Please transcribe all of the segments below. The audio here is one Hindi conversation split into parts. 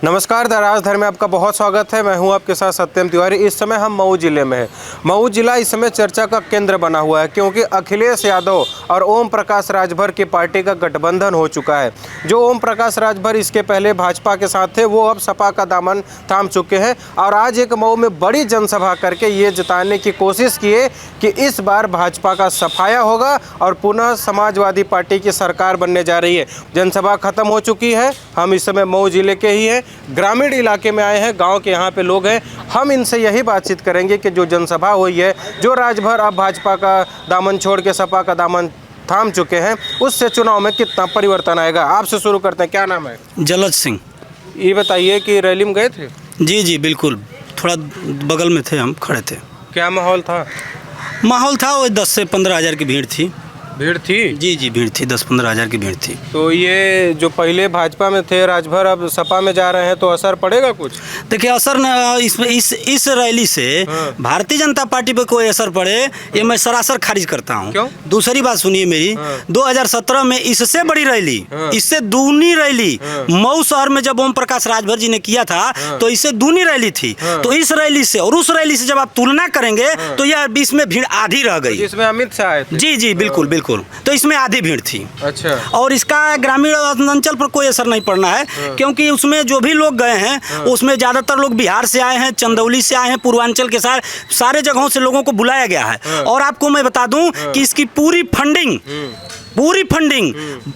नमस्कार, द राजधर में आपका बहुत स्वागत है। मैं हूं आपके साथ सत्यम तिवारी। इस समय हम मऊ जिले में हैं। मऊ जिला इस समय चर्चा का केंद्र बना हुआ है क्योंकि अखिलेश यादव और ओम प्रकाश राजभर की पार्टी का गठबंधन हो चुका है। जो ओम प्रकाश राजभर इसके पहले भाजपा के साथ थे, वो अब सपा का दामन थाम चुके हैं और आज एक मऊ में बड़ी जनसभा करके ये जताने की कोशिश की है कि इस बार भाजपा का सफाया होगा और पुनः समाजवादी पार्टी की सरकार बनने जा रही है। जनसभा खत्म हो चुकी है। हम इस समय मऊ जिले के ही हैं, ग्रामीण इलाके में आए हैं, गांव के यहाँ पे लोग हैं। हम इनसे यही बातचीत करेंगे कि जो जनसभा हुई है, जो राजभर अब भाजपा का दामन छोड़ के सपा का दामन थाम चुके हैं, उससे चुनाव में कितना परिवर्तन आएगा। आपसे शुरू करते हैं, क्या नाम है? जलज सिंह। ये बताइए कि रैली में गए थे? जी बिल्कुल, थोड़ा बगल में थे, हम खड़े थे। क्या माहौल था? माहौल था वो 10 से 15 हज़ार की भीड़ थी। भीड़ थी? जी भीड़ थी, 10-15 हज़ार की भीड़ थी। तो ये जो पहले भाजपा में थे राजभर, अब सपा में जा रहे हैं, तो असर पड़ेगा कुछ? देखिए, असर न इस रैली से भारतीय जनता पार्टी पे कोई असर पड़े, ये मैं सरासर खारिज करता हूँ। क्यों? दूसरी बात सुनिए मेरी। 2017 में इससे बड़ी रैली, इससे दूनी रैली मऊ शहर में जब ओम प्रकाश राजभर जी ने किया था, तो इससे दूनी रैली थी। तो इस रैली से और उस रैली से जब आप तुलना करेंगे तो यह बीच में भीड़ आधी रह गई। इसमें अमित शाह आए थे? जी बिल्कुल। तो इसमें आधी भीड़ थी। अच्छा। और इसका ग्रामीण अंचल पर कोई असर नहीं पड़ना है, क्योंकि उसमें जो भी लोग गए हैं उसमें ज़्यादातर लोग बिहार से आए हैं, चंदौली से आए हैं, पूर्वांचल के सारे जगहों से लोगों को बुलाया गया है। और आपको मैं बता दूं कि इसकी पूरी फंडिंग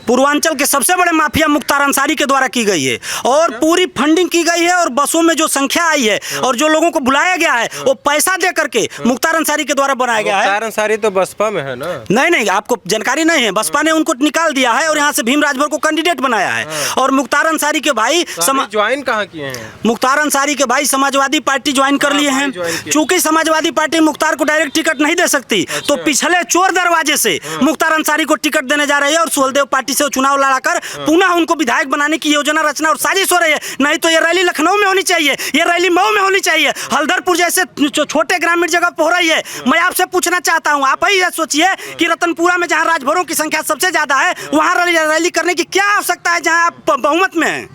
पूर्वांचल के सबसे बड़े माफिया मुख्तार अंसारी के द्वारा की गई है और पूरी फंडिंग की गई है। और बसों में जो संख्या आई है और जो लोगों को बुलाया गया है, वो पैसा दे करके मुख्तार अंसारी के द्वारा बनाया गया है। मुख्तार अंसारी तो बसपा में है ना? नहीं, आपको जानकारी नहीं है। बसपा ने उनको निकाल दिया है और यहाँ से भीम राजभर को कैंडिडेट बनाया है। और मुख्तार अंसारी के भाई ज्वाइन कहाँ किए हैं? मुख्तार अंसारी के भाई समाजवादी पार्टी ज्वाइन कर लिए हैं। चूंकि समाजवादी पार्टी मुख्तार को डायरेक्ट टिकट नहीं दे सकती, तो पिछले चोर दरवाजे से मुख्तार अंसारी को टिकट देने जा रही है और सुहलदेव पार्टी से चुनाव लड़ाकर पुनः उनको विधायक बनाने की योजना रचना और साजिश हो रही है। नहीं तो ये रैली लखनऊ में होनी चाहिए, ये रैली मऊ में होनी चाहिए, हल्दरपुर जैसे छोटे ग्रामीण जगह पर हो रही है। मैं आपसे पूछना चाहता हूं, आप ही सोचिए कि रतनपुरा में जहां राजभरों की संख्या सबसे ज्यादा है, वहां रैली करने की क्या आवश्यकता है जहां आप बहुमत में हैं?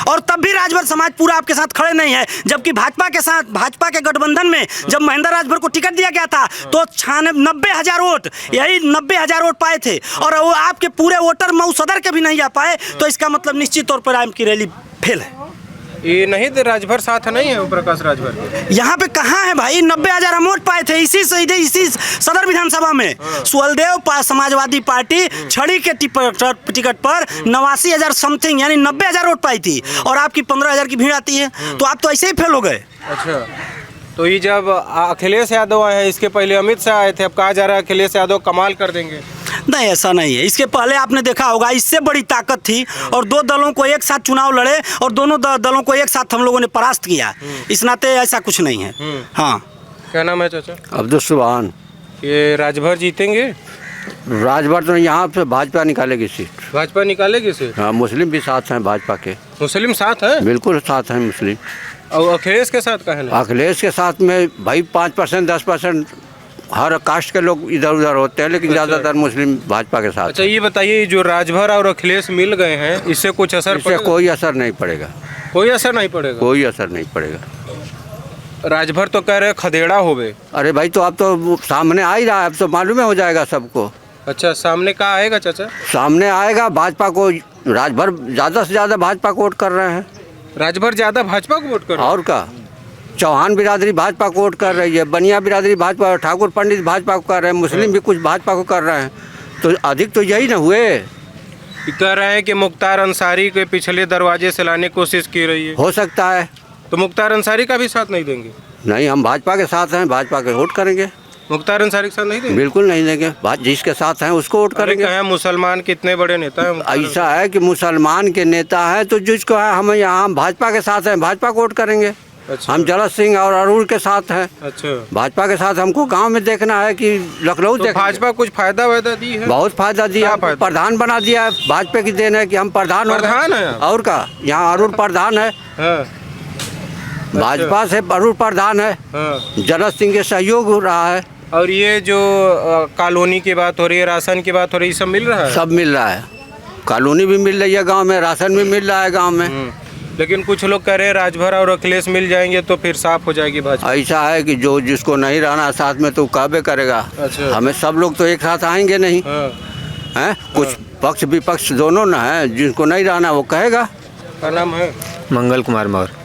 और तब भी राजभर समाज पूरा आपके साथ खड़े नहीं है। जबकि भाजपा के गठबंधन में जब महेंद्र राजभर को टिकट दिया गया था तो 90,000 वोट, यही 90,000 वोट पाए थे और वो आपके पूरे वोटर मऊ सदर के भी नहीं आ पाए। तो इसका मतलब निश्चित तौर पर आपकी रैली फेल है। ये नहीं थे राजभर, साथ नहीं है ओम प्रकाश राजभर के? यहाँ पे कहाँ है भाई? 90,000 हम वोट पाए थे इसी सदर विधानसभा में। सुहलदेव समाजवादी पार्टी छड़ी के टिकट पर 89,000 समथिंग यानी 90,000 वोट पाई थी और आपकी 15,000 की भीड़ आती है, तो आप तो ऐसे ही फेल हो गए। अच्छा, तो ये जब अखिलेश यादव आए हैं, इसके पहले अमित शाह आए थे, अब कहा जा रहा है अखिलेश यादव कमाल कर देंगे। नहीं, ऐसा नहीं है। इसके पहले आपने देखा होगा, इससे बड़ी ताकत थी और दो दलों को एक साथ चुनाव लड़े और दोनों दलों को एक साथ हम लोगों ने परास्त किया। इस नाते ऐसा कुछ नहीं है। हाँ। क्या नाम है चाचा? अब्दुल सुभान। ये राजभर जीतेंगे? राजभर तो यहाँ से भाजपा निकालेगी सीट। भाजपा निकालेगी सीट? हाँ, मुस्लिम भी साथ हैं भाजपा के। मुस्लिम साथ हैं? बिल्कुल साथ हैं मुस्लिम। और अखिलेश के साथ कहें? अखिलेश के साथ में भाई 5% 10% हर कास्ट के लोग इधर उधर होते हैं, लेकिन ज़्यादातर मुस्लिम भाजपा के साथ। अच्छा, ये बताइए, जो राजभर और अखिलेश मिल गए हैं, इससे कुछ असर इससे कोई असर नहीं पड़ेगा। कोई असर नहीं पड़ेगा? कोई असर नहीं पड़ेगा। राजभर तो कह रहे खदेड़ा होवे। अरे भाई, तो अब तो सामने आ ही रहा है, अब तो मालूम हो जाएगा सबको। अच्छा, सामने कहाँ आएगा चाचा? सामने आएगा भाजपा को। राजभर ज़्यादा से ज़्यादा भाजपा को वोट कर रहे हैं। राजभर ज़्यादा भाजपा को वोट कर रहे हैं? और क्या, चौहान बिरादरी भाजपा को वोट कर रही है, बनिया बिरादरी भाजपा, ठाकुर पंडित भाजपा को कर रहे हैं, मुस्लिम भी कुछ भाजपा को कर रहे हैं। तो अधिक तो यही ना हुए। कह रहे हैं कि मुख्तार अंसारी के पिछले दरवाजे से लाने की कोशिश की रही है। हो सकता है। तो मुख्तार अंसारी का भी साथ नहीं देंगे? नहीं, हम भाजपा के साथ हैं, भाजपा के वोट करेंगे। मुख्तार अंसारी के साथ नहीं देंगे? बिल्कुल नहीं देंगे, जिसके साथ हैं उसको वोट करेंगे। मुसलमान कितने बड़े नेता हैं? ऐसा है कि मुसलमान के नेता है, तो जिसको है हम यहाँ भाजपा के साथ हैं, भाजपा को वोट करेंगे। अच्छा। हम जलज सिंह और अरुण के साथ हैं। अच्छा। भाजपा के साथ हमको गांव में देखना है कि लखनऊ तो भाजपा कुछ फायदा वायदा दी है? बहुत फायदा दिया, प्रधान बना दिया है। भाजपा की देन है कि हम प्रधान है। और का यहाँ अरुण प्रधान है। भाजपा से अरुण प्रधान है। जलज सिंह के सहयोग हो रहा है। और ये जो कॉलोनी की बात हो रही है, राशन की बात हो रही है, सब मिल रहा है? सब मिल रहा है। कॉलोनी भी मिल रही है गांव में, राशन भी मिल रहा है गांव में। लेकिन कुछ लोग कह रहे हैं राजभर और अखिलेश मिल जाएंगे तो फिर साफ हो जाएगी भाजपा। ऐसा है कि जो जिसको नहीं रहना साथ में तो कहबे करेगा। अच्छा। हमें सब लोग तो एक साथ आएंगे नहीं हाँ। हैं, कुछ पक्ष विपक्ष दोनों ना है, जिनको नहीं रहना वो कहेगा। क्या नाम है? मंगल कुमार मौर्य।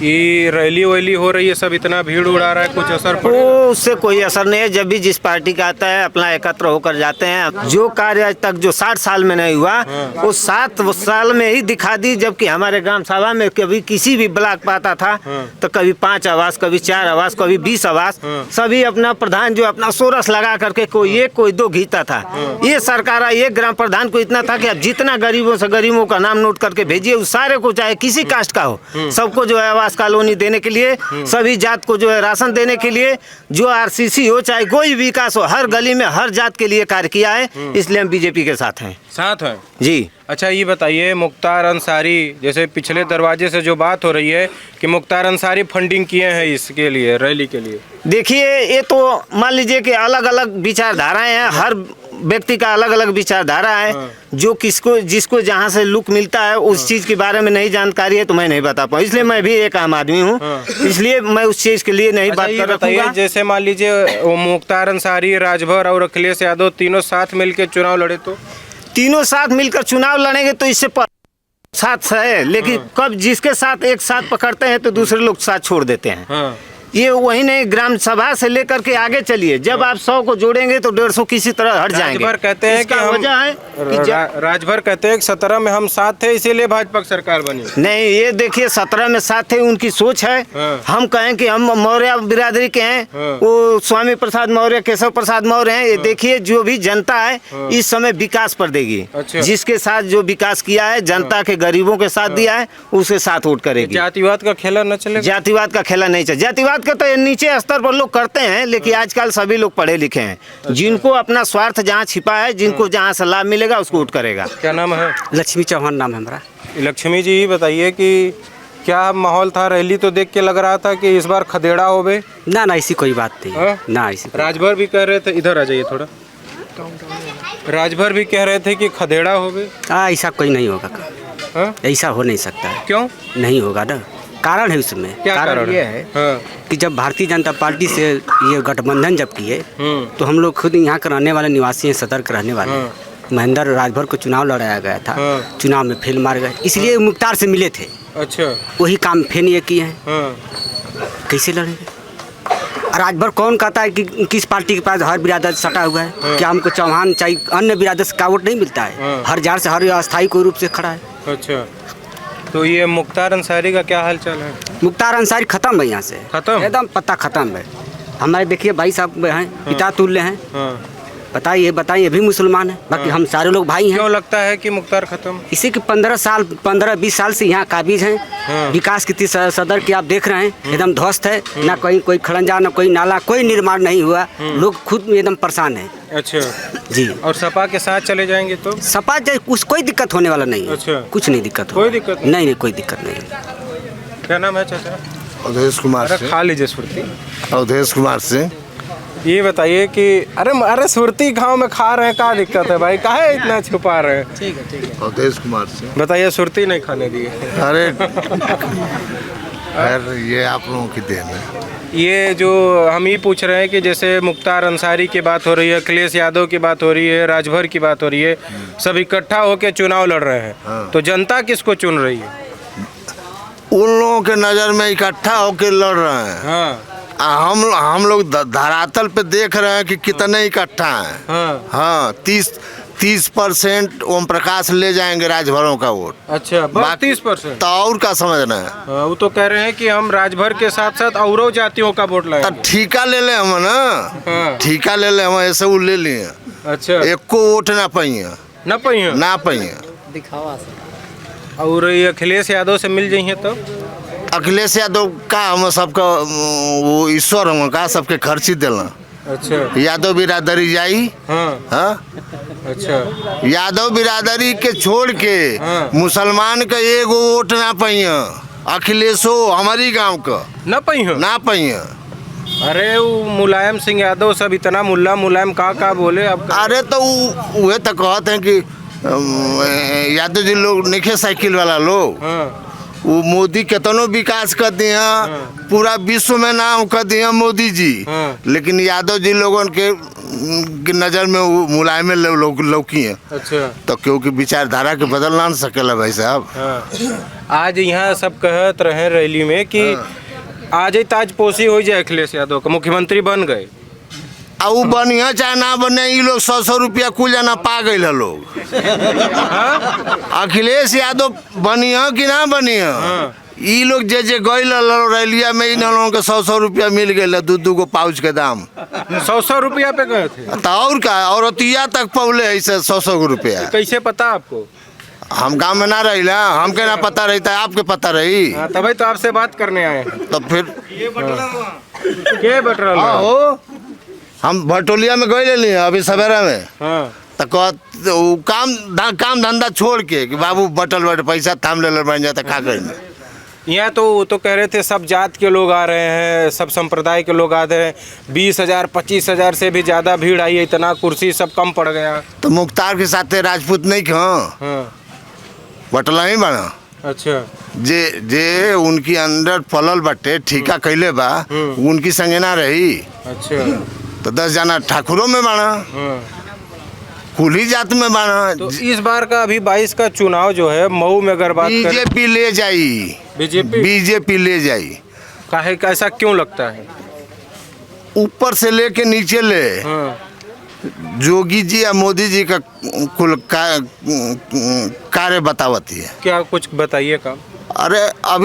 ये रैली वैली हो रही है, सब इतना भीड़ उड़ा रहा है, कुछ असर पड़ेगा? वो उससे कोई असर नहीं है। जब भी जिस पार्टी का आता है अपना एकत्र होकर जाते हैं। जो कार्य आज तक जो 60 साल में नहीं हुआ वो 7 साल में ही दिखा दी। जबकि हमारे ग्राम सभा में कभी किसी भी ब्लॉक पाता था तो कभी 5 आवास, कभी 4 आवास, कभी 20 आवास, सभी अपना प्रधान जो अपना सोरस लगा करके कोई 1 कोई 2 घीता था। ये सरकार आई, एक ग्राम प्रधान को इतना था कि अब जितना गरीबों से गरीबों का नाम नोट करके भेजिए, उस सारे को चाहे किसी कास्ट का हो, सबको जो है आवास कॉलोनी देने के लिए, सभी जात को जो है राशन देने के लिए, जो आरसीसी हो चाहे कोई विकास हो, हर गली में हर जात के लिए कार्य किया है। इसलिए हम बीजेपी के साथ हैं। साथ हैं जी। अच्छा ये बताइए, मुख्तार अंसारी जैसे पिछले दरवाजे से जो बात हो रही है कि मुख्तार अंसारी फंडिंग किए हैं इसके लिए, रैली के लिए, देखिए ये तो मान लीजिए कि अलग अलग विचारधाराएं हैं, हर व्यक्ति का अलग अलग विचारधारा है। जो किसको जिसको जहाँ से लुक मिलता है उस चीज़ के बारे में नहीं जानकारी है तो मैं नहीं बता पाऊँ। इसलिए मैं भी एक आम आदमी हूँ, इसलिए मैं उस चीज़ के लिए नहीं बात कर रखूँगा। जैसे मान लीजिए वो मुख्तार अंसारी, राजभर और अखिलेश यादव तीनों साथ मिलकर चुनाव लड़े तो? तीनों साथ मिलकर चुनाव लड़ेंगे तो इससे साथ है, लेकिन कब जिसके साथ एक साथ पकड़ते हैं तो दूसरे लोग साथ छोड़ देते हैं। ये वही नहीं, ग्राम सभा से लेकर के आगे चलिए, जब आप 100 को जोड़ेंगे तो 150 किसी तरह हट जाएंगे। राजभर कहते हैं कि वजह है कि राजभर कहते हैं कि 17 में हम साथ थे इसीलिए भाजपा की सरकार बनी। नहीं, ये देखिए 17 में साथ थे उनकी सोच है। हम कहें कि हम मौर्य बिरादरी के हैं, वो स्वामी प्रसाद मौर्य, केशव प्रसाद मौर्य हैं। ये देखिए जो भी जनता है इस समय विकास पर देगी। अच्छा। जिसके साथ जो विकास किया है, जनता के गरीबों के साथ दिया है, उसके साथ वोट करेगी। जातिवाद का खेला न चले, जातिवाद का खेला नहीं चले। जातिवाद का तो नीचे स्तर पर लोग करते हैं, लेकिन आजकल सभी लोग पढ़े लिखे हैं। जिनको अपना स्वार्थ जहाँ छिपा है, जिनको जहाँ से लाभ मिलेगा उसको वोट करेगा। क्या नाम है? लक्ष्मी चौहान नाम है हमारा। लक्ष्मी जी बताइए कि क्या माहौल था? रैली तो देख के लग रहा था कि इस बार खदेड़ा हो बे। ना ना ऐसी कोई बात नहीं, ना ऐसी। राजभर भी कह रहे थे, इधर आ जाइए थोड़ा, राजभर भी कह रहे थे कि खदेड़ा हो बे। ऐसा कोई नहीं होगा, ऐसा हो नहीं सकता है। क्यों नहीं होगा ना, कारण है उसमें। क्या कारण ये है कि जब भारतीय जनता पार्टी से ये गठबंधन जब किए तो हम लोग खुद यहाँ के रहने वाले निवासी हैं, सदर के रहने वाले। महेंद्र राजभर को चुनाव लड़ाया गया था, चुनाव में फेल मार गए, इसलिए मुख्तार से मिले थे। अच्छा। वही काम फेल ये किए हैं, कैसे लड़ेंगे? राजभर कौन कहता है कि किस पार्टी के पास हर बिरादर सटा हुआ है? क्या हमको चौहान चाहिए, अन्य बिरादर से वोट नहीं मिलता है? हर जार से हर अस्थायी कोई रूप से खड़ा है। अच्छा, तो ये मुख्तार अंसारी का क्या हाल चाल है? मुख्तार अंसारी खत्म है, यहाँ से खत्म, एकदम पत्ता खत्म है। हमारे देखिए भाई साहब हैं, पिता तुल्य हैं। बताइए भी मुसलमान है, बाकी हम सारे लोग भाई हैं। क्यों लगता है कि मुख्तार खत्म? इसी के 15-20 साल से यहाँ काबिज हैं। विकास की सदर की आप देख रहे हैं एकदम ध्वस्त है, ना कहीं कोई खड़ंजा, ना कोई नाला, कोई निर्माण नहीं हुआ। लोग खुद एकदम परेशान है। अच्छा जी। और सपा के साथ चले जाएंगे तो? सपा उस कोई दिक्कत होने वाला नहीं है। अच्छा। कुछ नहीं दिक्कत, कोई दिक्कत नहीं, कोई दिक्कत नहीं। क्या नाम है चाचा? अवधेश कुमार से। खा लीजिए सुरती। अवधेश कुमार से। ये बताइए कि अरे सुरती गाँव में खा रहे हैं, क्या दिक्कत है भाई, काहे इतना छुपा रहे हैं? ठीक है। अवधेश कुमार से। बताइए, सुरती नहीं खाने दिए? अरे ये आप लोगों की देन है। ये जो हम ही पूछ रहे हैं कि जैसे मुख्तार अंसारी की बात हो रही है, अखिलेश यादव की बात हो रही है, राजभर की बात हो रही है, सब इकट्ठा होकर चुनाव लड़ रहे हैं, तो जनता किसको चुन रही है? उन लोगों के नज़र में इकट्ठा होकर लड़ रहे हैं। हम लोग धरातल पे देख रहे हैं कि कितने इकट्ठा हैं। हाँ, 30% ओम प्रकाश ले जाएंगे राजभरों का वोट। अच्छा, 30%? तो और क्या समझना है? वो तो कह रहे हैं कि हम राजभर के साथ साथ औरों जातियों का वोट लाएंगे। तो ठीका ले ले हम ना, ठीका ले ले हम, ऐसे वो ले लिए। अच्छा, एक को वोट ना पाइए, ना पाइए। दिखावा और ये अखिलेश यादव से मिल जाइए तो? अखिलेश यादव का हम सबका वो ईश्वर हम का सबके खर्ची दिला। अच्छा। यादव बिरादरी जाई। हाँ। अच्छा। यादव बिरादरी के छोड़ के मुसलमान का एगो वोट ना पाइए। अखिलेशो हमारी गांव का ना पाइए। अरे वो मुलायम सिंह यादव सब इतना मुलायम का बोले अब? अरे तो वह तो कहते हैं कि यादव जी लोग नहीं साइकिल वाला लोग, वो मोदी कितनो विकास कर दिया, पूरा विश्व में नाम कर दिया मोदी जी, लेकिन यादव जी लोगों के नज़र में वो मुलायम लौकी है। अच्छा। तो क्योंकि विचारधारा के बदल ना सकेला भाई साहब। आज यहाँ सब कहत रहे रैली में कि आज ही ताजपोशी हो जाए अखिलेश यादव का, मुख्यमंत्री बन गए। आ वो बनिया चाहे ना बने, ये लोग 100 रुपया कुल जाना पा गए लोग। अखिलेश यादव बनिया कि ना बनिया, ये लोग जे गए रैलिया में इन लोगों के 100 रुपया मिल गए, दू गो पाउच के दाम 100 रुपया पे गए थे। तो और का, और अतिया तक पौले ऐसे 100 रुपया। कैसे पता आपको? हम गांव में ना रही ना, हमके ना पता रहता है, आपके पता रही। तभी तो आपसे बात करने आए हैं। तो फिर के बट रहा हो, हम भटोलिया में गए ले अभी सवेरा में। तो काम धंधा छोड़ के कि बाबू बटल पैसा थाम ले बन जाता का करें। यहाँ तो वो तो कह रहे थे सब जात के लोग आ रहे हैं, सब संप्रदाय के लोग आ रहे हैं, 20,000 25,000 से भी ज़्यादा भीड़ आई है, इतना कुर्सी सब कम पड़ गया। तो मुख्तार के साथ राजपूत नहीं हाँ बटला ही बना। अच्छा। जे उनकी अंडर पलल बटे ठीका कैले बा, उनकी संगे ना रही। अच्छा। तो 10 जना ठाकुरों में बना, कुली जात में बना। तो इस बार का अभी 22 का चुनाव जो है मऊ में अगर बात करें, बीजेपी ले जाई, बीजेपी ले जाई। काहे ऐसा क्यों लगता है? ऊपर से लेके नीचे ले जोगी जी या मोदी जी का कुल कार्य बतावती है। क्या कुछ बताइए काम? अरे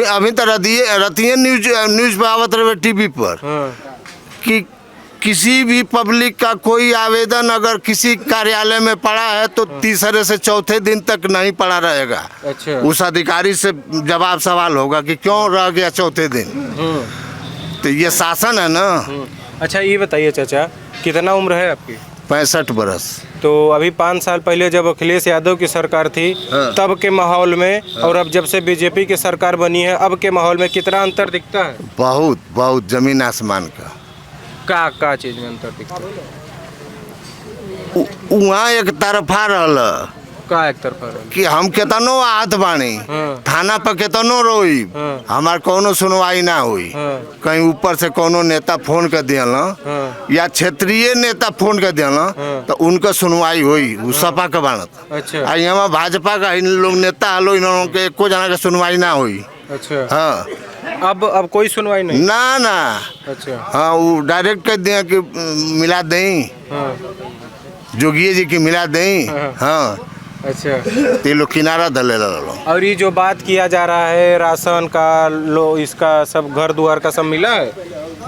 अभी तो रतिये न्यूज पे आवत रहे टीवी पर कि किसी भी पब्लिक का कोई आवेदन अगर किसी कार्यालय में पड़ा है तो तीसरे से चौथे दिन तक नहीं पड़ा रहेगा। अच्छा। उस अधिकारी से जवाब सवाल होगा कि क्यों रह गया चौथे दिन। तो ये शासन है ना। अच्छा ये बताइए चाचा, कितना उम्र है आपकी? 65 बरस। तो अभी 5 साल पहले जब अखिलेश यादव की सरकार थी तब के माहौल में और अब जब से बीजेपी की सरकार बनी है अब के माहौल में कितना अंतर दिखता है? बहुत बहुत जमीन आसमान का। का चीज में अंतर दिखता है? वहाँ एक तरफा रहल का एक तरफा कि हम केतनो हाथ बानी, थाना पर केतनो रोई, हमार कोनो सुनवाई ना हुई। कहीं ऊपर से कोनो नेता फोन कर दिया या क्षेत्रीय नेता फोन कर दिया तो उनका सुनवाई हुई, वो सपा का बनत। अच्छा। यहाँ भाजपा का इन लोग नेता हलो, इन लोगों के एको जना के सुनवाई ना हुई। अच्छा। हाँ अब कोई सुनवाई नहीं ना। अच्छा। हाँ वो डायरेक्ट कर दिया कि मिला दें, जोगिए जी की मिला दें। हाँ। अच्छा। ते लोग किनारा दले लो। और ये जो बात किया जा रहा है राशन का, इसका सब घर द्वार का सब मिला है?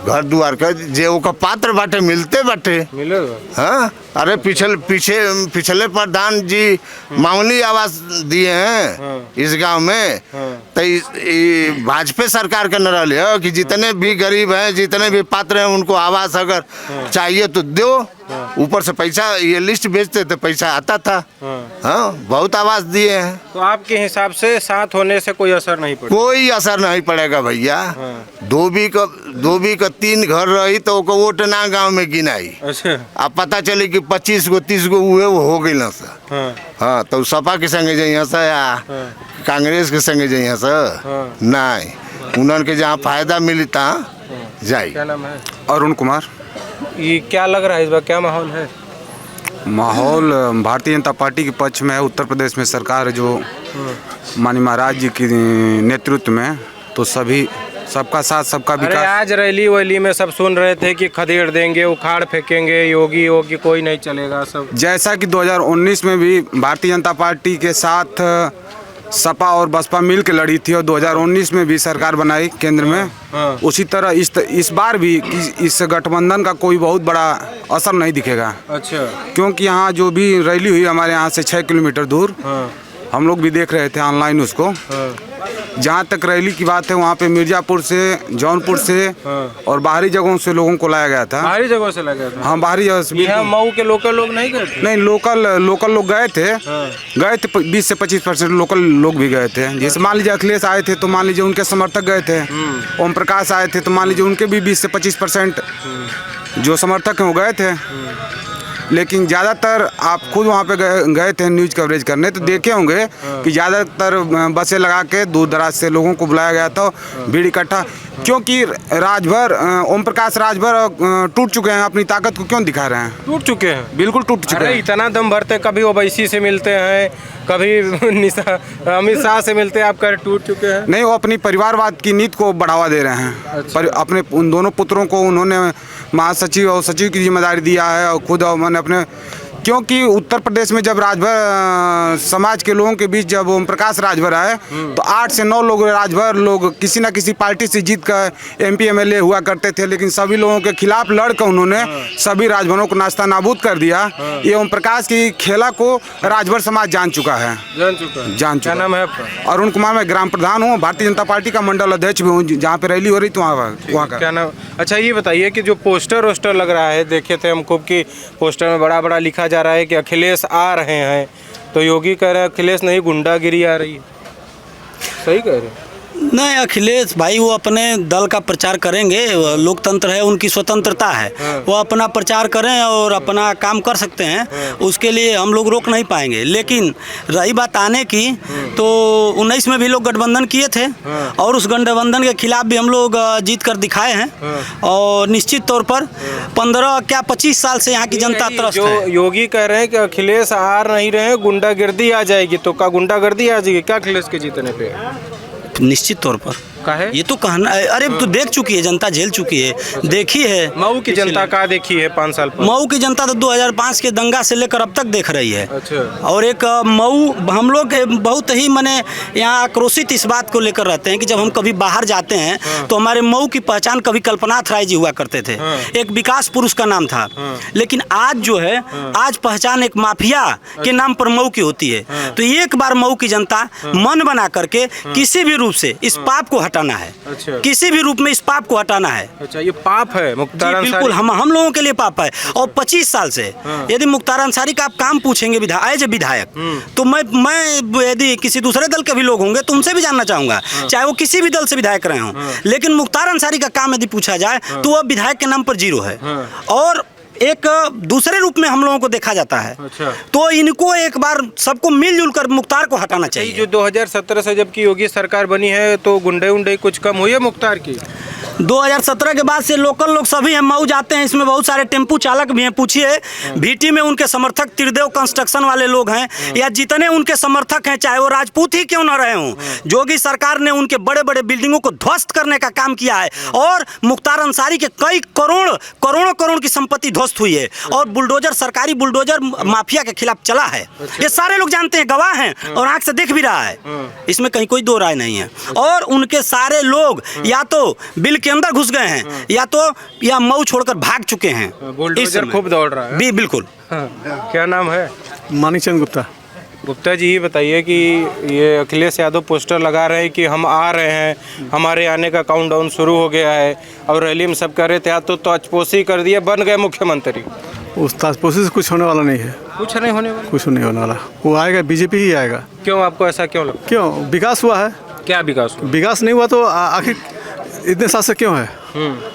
घर द्वार का जे ओका पात्र बाटे मिलते बाटे मिलेगा। हाँ। अरे पिछले प्रधान जी मामूली आवास दिए हैं इस गांव में। तो भाजपा सरकार का नरल है कि जितने भी गरीब हैं, जितने भी पात्र हैं, उनको आवास अगर चाहिए तो दो। ऊपर से पैसा ये लिस्ट भेजते थे, पैसा आता था। हाँ बहुत आवास दिए हैं। तो आपके हिसाब से साथ होने से कोई असर नहीं पड़ेगा? कोई असर नहीं पड़ेगा भैया। धोबी का 3 घर रही तो ओको वोट ना गांव में गिनाई। अच्छा। अब पता चले कि 25 गो 30 गो हुए वो हो गई ना सर। हाँ तो सपा के संगे जाइए सर या कांग्रेस के संगे जाइए सर नहीं, उन्होंने के जहाँ फायदा मिली तहाँ जाए। क्या नाम है? अरुण कुमार। ये क्या लग रहा है इस बार, क्या माहौल है? माहौल भारतीय जनता पार्टी के पक्ष में है। उत्तर प्रदेश में सरकार जो माननीय महाराज जी की नेतृत्व में, तो सबका साथ सबका विकास। आज रैली में सब सुन रहे थे कि खदेड़ देंगे, उखाड़ फेंकेंगे, योगी कोई नहीं चलेगा सब। जैसा कि 2019 में भी भारतीय जनता पार्टी के साथ सपा और बसपा मिल के लड़ी थी और 2019 में भी सरकार बनाई केंद्र में। उसी तरह इस बार भी इस गठबंधन का कोई बहुत बड़ा असर नहीं दिखेगा। अच्छा। क्योंकि यहाँ जो भी रैली हुई हमारे यहाँ से 6 किलोमीटर दूर, हम लोग भी देख रहे थे ऑनलाइन उसको। जहाँ तक रैली की बात है वहाँ पे मिर्जापुर से, जौनपुर से और बाहरी जगहों से लोगों को लाया गया था। बाहरी जगहों से लाया था? हाँ बाहरी जगह से। यहाँ मऊ के लोकल लोग नहीं गए थे? नहीं, लोकल लोग गए थे। 20 से 25% लोकल लोग भी गए थे। जैसे मान लीजिए अखिलेश आए थे तो मान लीजिए उनके समर्थक गए थे। ओम प्रकाश आए थे तो मान लीजिए उनके भी 20 से 25% जो समर्थक हैं वो गए थे। लेकिन ज़्यादातर आप खुद वहाँ पे गए थे न्यूज़ कवरेज करने, तो देखे होंगे कि ज़्यादातर बसें लगा के दूर दराज से लोगों को बुलाया गया था, भीड़ इकट्ठा, क्योंकि राजभर ओम प्रकाश राजभर टूट चुके हैं, अपनी ताकत को क्यों दिखा रहे हैं? टूट चुके हैं, बिल्कुल टूट चुके हैं। इतना दम भरते, कभी ओवैसी से मिलते हैं, कभी अमित शाह से मिलते हैं, आप कह टूट चुके हैं। नहीं, वो अपनी परिवारवाद की नीति को बढ़ावा दे रहे हैं। पर अपने उन दोनों पुत्रों को उन्होंने महासचिव और सचिव की जिम्मेदारी दिया है, और खुद मैंने अपने, क्योंकि उत्तर प्रदेश में जब राजभर समाज के लोगों के बीच जब ओम प्रकाश राजभर आए तो 8 से 9 लोग राजभर लोग किसी न किसी पार्टी से जीत कर MP MLA हुआ करते थे, लेकिन सभी लोगों के खिलाफ लड़कर उन्होंने सभी राजभरों को नाश्ता नाबूद कर दिया। ये ओम प्रकाश की खेला को राजभर समाज जान चुका है। जान चुका। क्या नाम है आपका? अरुण कुमार, मैं ग्राम प्रधान हूँ, भारतीय जनता पार्टी का मंडल अध्यक्ष भी हूँ। जहाँ पे रैली हो रही तो वहाँ का क्या नाम? अच्छा, ये बताइए कि जो पोस्टर वोस्टर लग रहा है, देखे थे हम खूब कि पोस्टर में बड़ा बड़ा लिखा जा रहा है कि अखिलेश आ रहे हैं, तो योगी कह रहे हैं अखिलेश नहीं, गुंडागिरी आ रही है। सही कह रहे हैं? नहीं, अखिलेश भाई वो अपने दल का प्रचार करेंगे, लोकतंत्र है, उनकी स्वतंत्रता है, वो अपना प्रचार करें और अपना काम कर सकते हैं, उसके लिए हम लोग रोक नहीं पाएंगे। लेकिन रही बात आने की, तो 19 में भी लोग गठबंधन किए थे और उस गठबंधन के खिलाफ भी हम लोग जीत कर दिखाए हैं, और निश्चित तौर पर 15 क्या 25 साल से यहाँ की जनता त्रस्त है। योगी कह रहे हैं कि अखिलेश आ नहीं रहे, गुंडागिर्दी आ जाएगी, तो क्या गुंडागिर्दी आ जाएगी क्या अखिलेश के जीतने पे? निश्चित तौर पर है? ये तो कहना, अरे तो देख चुकी है जनता, झेल चुकी है, देखी है। मऊ की जनता का देखी है 5 साल पर? मऊ की जनता तो 2005 के दंगा से लेकर अब तक देख रही है। अच्छा। और एक मऊ, हम लोग बहुत ही माने यहाँ आक्रोशित इस बात को लेकर रहते हैं कि जब हम कभी बाहर जाते हैं तो हमारे मऊ की पहचान कभी कल्पनाथ राय जी हुआ करते थे, एक विकास पुरुष का नाम था, लेकिन आज जो है, आज पहचान एक माफिया के नाम पर मऊ की होती है। तो एक बार मऊ की जनता मन बना करके किसी भी रूप से इस पाप को हटाना है। अच्छा। किसी भी रूप में इस पाप को हटाना है। अच्छा, ये पाप है मुख्तार अंसारी? बिल्कुल, हम लोगों के लिए पाप है। और 25 साल से यदि मुख्तार अंसारी का आप काम पूछेंगे एज ए विधायक, तो मैं यदि किसी दूसरे दल के भी लोग होंगे तो उनसे भी जानना चाहूंगा, चाहे वो किसी भी दल से विधायक रहे हों, लेकिन मुख्तार अंसारी का काम यदि पूछा जाए तो वह विधायक के नाम पर 0 है, और एक दूसरे रूप में हम लोगों को देखा जाता है। अच्छा। तो इनको एक बार सबको मिलजुल कर मुख्तार को हटाना चाहिए। जो 2017 से जबकि योगी सरकार बनी है, तो गुंडे कुछ कम हुई है मुख्तार की? 2017 के बाद से लोकल लोग सभी हैं, मऊ जाते हैं, इसमें बहुत सारे टेम्पू चालक भी हैं। पूछिए भीटी में उनके समर्थक त्रिदेव कंस्ट्रक्शन वाले लोग हैं, या जितने उनके समर्थक हैं, चाहे वो राजपूत ही क्यों न रहे हों, योगी सरकार ने उनके बड़े बड़े बिल्डिंगों को ध्वस्त करने का काम किया है, और मुख्तार अंसारी के कई करोड़ों की संपत्ति ध्वस्त हुई है, और बुलडोजर, सरकारी बुलडोजर माफिया के खिलाफ चला है। ये सारे लोग जानते हैं, गवाह हैं, और आंख से देख भी रहा है, इसमें कहीं कोई दो राय नहीं है। और उनके सारे लोग या तो बिल के अंदर घुस गए हैं, या मऊ छोड़कर भाग चुके हैं। बुलडोजर खूब दौड़ रहा है। बिल्कुल। क्या नाम है? मानिकचंद गुप्ता। गुप्ता जी, ये बताइए कि ये अखिलेश यादव पोस्टर लगा रहे हैं कि हम आ रहे हैं, हमारे आने का काउंटडाउन शुरू हो गया है, और रैली में सब कह रहे थे तो ताजपोशी कर दिए, बन गए मुख्यमंत्री। उस ताजपोशी से कुछ होने वाला नहीं है। कुछ नहीं होने वाला? कुछ नहीं होने वाला, वो आएगा, बीजेपी ही आएगा। क्यों, आपको ऐसा क्यों लगता? क्यों? विकास हुआ है। क्या विकास हुआ? विकास नहीं हुआ तो आखिर इतने साल से क्यों है?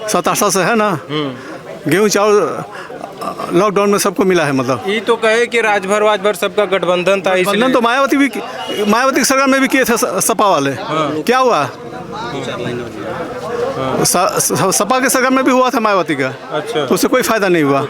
7-8 साल से है ना। गेहूँ चावल लॉकडाउन में सबको मिला है। मतलब ये तो कहे कि राजभर सबका गठबंधन था, इसलिए तो मायावती की सरकार में भी किए थे सपा वाले। क्या हुआ? सपा के सरकार में भी हुआ था मायावती का। अच्छा। तो उससे कोई फायदा नहीं हुआ।